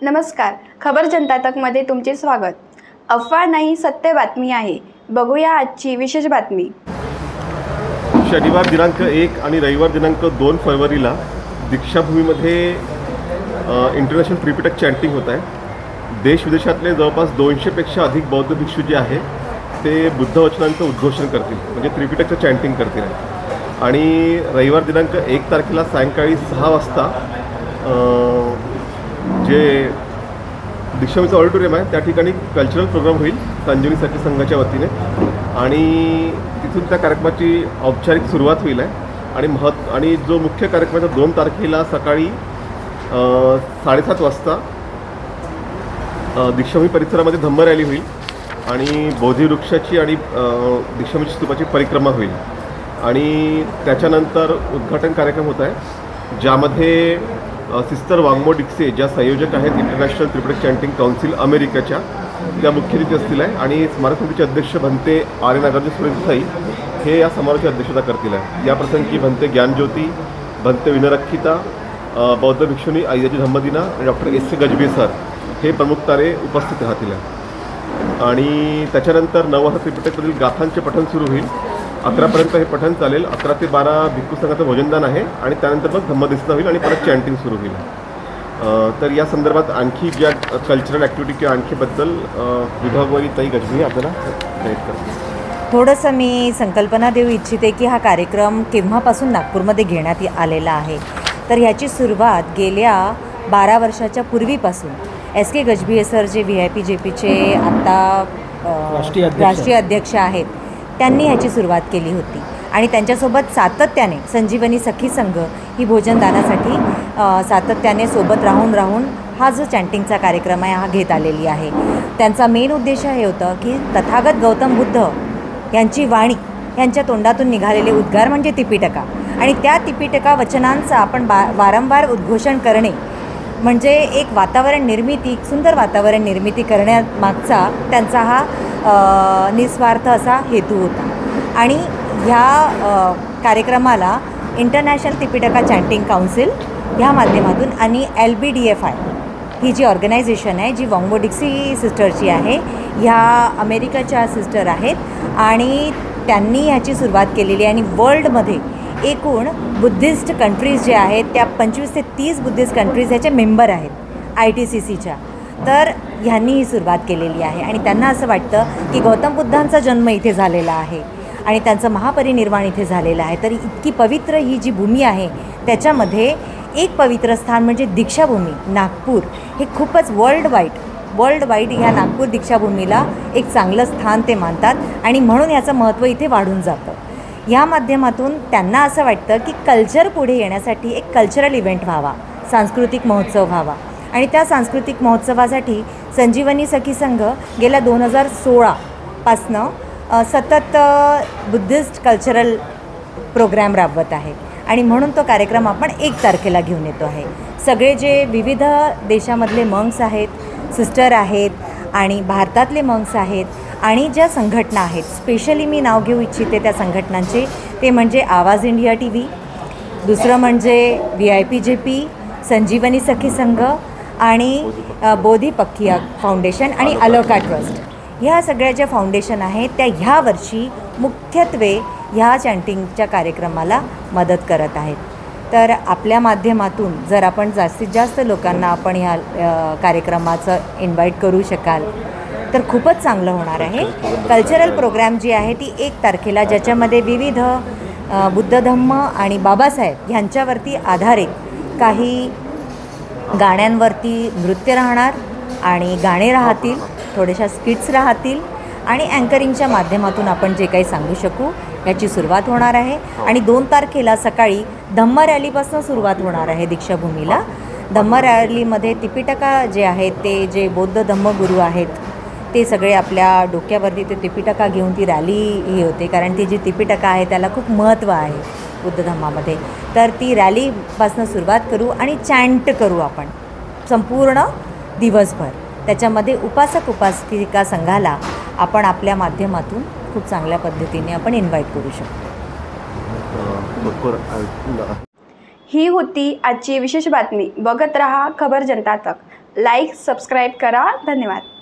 नमस्कार, खबर जनता तकमध्ये तुमचे स्वागत। अफवा नाही, सत्य बातमी आहे। बघूया आजची विशेष बातमी। शनिवार दिनांक 1 आणि रविवार दिनांक 2 फरवरीला दीक्षाभूमीमध्ये इंटरनॅशनल त्रिपिटक चॅन्टिंग होत आहे। देश विदेशातले जवळपास 200पेक्षा अधिक बौद्ध भिक्षू जे आहे ते बुद्धवचनांचं उद्घोषण करतील, म्हणजे त्रिपिटकचं चॅन्टिंग करतील। आणि रविवार दिनांक 1 तारखेला सायंकाळी 6 वाजता जे दीक्षाभूमीचं ऑडिटोरियम आहे त्या ठिकाणी कल्चरल प्रोग्राम होईल संजीवनी सखी संघाच्या वतीने, आणि तिथून त्या कार्यक्रमाची औपचारिक सुरुवात होईल आहे। आणि जो मुख्य कार्यक्रम आहे 2 तारखेला सकाळी 7:30 वाजता दीक्षाभूमी परिसरामध्ये धम्म रॅली होईल आणि बोधिवृक्षाची आणि दीक्षाभूमी स्तूपाची परिक्रमा होईल। आणि त्याच्यानंतर उद्घाटन कार्यक्रम होत आहे ज्यामध्ये सिस्टर वांगमो डिक्से ज्या संयोजक आहेत इंटरनॅशनल त्रिपिटक चॅन्टिंग काउन्सिल अमेरिकेच्या, त्या मुख्य अतिथी असतील आहे। आणि स्मारक समितीचे अध्यक्ष भंते आर्य नागार्जुन सुरेसाई हे या समारोहाची अध्यक्षता करतील आहे। या प्रसंगी भंते ज्ञानज्योती, भंते विनरक्षिता, बौद्ध भिक्षुनी अय्याजी धम्मदिना आणि डॉक्टर एस गजबे सर हे प्रमुख तारे उपस्थित राहतील। आणि त्याच्यानंतर 9 वाजता त्रिपिटकमधील गाथांचे पठण सुरू होईल। 11पर्यंत हे पठण चालेल। 11 ते 12 भिक्खू संघाचं भोजनदान आहे आणि त्यानंतर मग धम्मदेसना होईल आणि परत चॅन्टिंग सुरू होईल। तर या संदर्भात आणखी ज्या कल्चरल ॲक्टिव्हिटी किंवा आणखीबद्दल विभागवारी ताई गजबी आपल्याला गाईड करतात। थोडंसं मी संकल्पना देऊ इच्छिते की हा कार्यक्रम केव्हापासून नागपूरमध्ये घेण्यात आलेला आहे। तर ह्याची सुरुवात गेल्या 12 वर्षाच्या पूर्वीपासून SK गजबी सर जे VIP JPचे आत्ता राष्ट्रीय अध्यक्ष आहेत त्यांनी ह्याची सुरुवात केली होती आणि त्यांच्यासोबत सातत्याने संजीवनी सखी संघ ही भोजनदानासाठी सातत्याने सोबत राहून हा जो चॅन्टिंगचा कार्यक्रम आहे हा घेत आलेली आहे। त्यांचा मेन उद्देश हे होतं की तथागत गौतम बुद्ध यांची वाणी, यांच्या तोंडातून निघालेले उद्गार म्हणजे त्रिपिटका, आणि त्या त्रिपिटका वचनांचा आपण वारंवार उद्घोषण करणे म्हणजे एक वातावरण निर्मिती, सुंदर वातावरण निर्मिती करण्यामागचा त्यांचा हा निस्वार्थ असा हेतू होता। आणि ह्या कार्यक्रमाला इंटरनॅशनल त्रिपिटका चॅन्टिंग काउन्सिल ह्या माध्यमातून आणि LBDFI ही जी ऑर्गनायझेशन आहे जी वांगमो डिक्से सिस्टरची आहे, ह्या अमेरिकेच्या सिस्टर आहेत आणि त्यांनी ह्याची सुरुवात केलेली आहे। आणि वर्ल्डमध्ये एकूण बुद्धिस्ट कंट्रीज जे आहेत त्या 25 ते 30 बुद्धिस्ट कंट्रीज ह्याचे मेंबर आहेत ITCCच्या। तर ह्यांनी ही सुरुवात केलेली आहे आणि त्यांना असं वाटतं की गौतम बुद्धांचा जन्म इथे झालेला आहे आणि त्यांचं महापरिनिर्वाण इथे झालेलं आहे। तर इतकी पवित्र ही जी भूमी आहे त्याच्यामध्ये एक पवित्र स्थान म्हणजे दीक्षाभूमी नागपूर हे खूपच वर्ल्ड वाईड ह्या नागपूर दीक्षाभूमीला एक चांगलं स्थान ते मानतात आणि म्हणून याचं महत्त्व इथे वाढून जातं। या माध्यमातून त्यांना असं वाटतं की कल्चर पुढे येण्यासाठी एक कल्चरल इव्हेंट व्हावा, सांस्कृतिक महोत्सव व्हावा, आणि त्या सांस्कृतिक महोत्सवासाठी संजीवनी सखी संघ गेल्या 2016 पासनं सतत बुद्धिस्ट कल्चरल प्रोग्रॅम राबवत आहे आणि म्हणून तो कार्यक्रम आपण 1 तारखेला घेऊन येतो आहे। सगळे जे विविध देशामधले मंक्स आहेत, सिस्टर आहेत आणि भारतातले मंक्स आहेत आणि ज्या संघटना आहेत, स्पेशली मी नाव घेऊ इच्छिते त्या संघटनांचे, ते म्हणजे आवाज इंडिया TV, दुसरं म्हणजे VIP JP, संजीवनी सखी संघ आणि बोधिपक्खिया फाउंडेशन आणि अलोका ट्रस्ट। ह्या सगळ्या ज्या फाउंडेशन आहेत त्या ह्या वर्षी मुख्यत्वे ह्या चॅन्टिंगच्या कार्यक्रमाला मदत करत आहेत। तर आपल्या माध्यमातून जर आपण जास्तीत जास्त लोकांना आपण ह्या कार्यक्रमाचं इन्व्हाइट करू शकाल तर खूपच चांगलं होणार आहे। कल्चरल प्रोग्रॅम जी आहे ती 1 तारखेला ज्याच्यामध्ये विविध बुद्ध धम्म आणि बाबासाहेब ह्यांच्यावरती आधारित काही गाण्यांवरती नृत्य राहणार आणि गाणे राहतील, थोड्याशा स्किट्स राहतील आणि अँकरिंगच्या माध्यमातून आपण जे काही सांगू शकू याची सुरुवात होणार आहे। आणि 2 तारखेला सकाळी धम्म रॅलीपासून सुरुवात होणार आहे दीक्षाभूमीला। धम्म रॅलीमध्ये त्रिपिटका जे आहेत ते जे बौद्ध धम्मगुरू आहेत ते सगळे आपल्या डोक्यावरती ते त्रिपिटका घेऊन ती रॅली ही होते, कारण ती जी त्रिपिटका आहे त्याला खूप महत्त्व आहे बुद्ध धम्मामध्ये। तर ती रॅलीपासून सुरुवात करू आणि चॅन्ट करू आपण संपूर्ण दिवसभर। त्याच्यामध्ये उपासिका संघाला आपण आपल्या माध्यमातून खूप चांगल्या पद्धतीने आपण इन्व्हाइट करू शकतो। ही होती आजची विशेष बातमी। बघत रहा खबर जनता तक। लाईक सबस्क्राईब करा. धन्यवाद.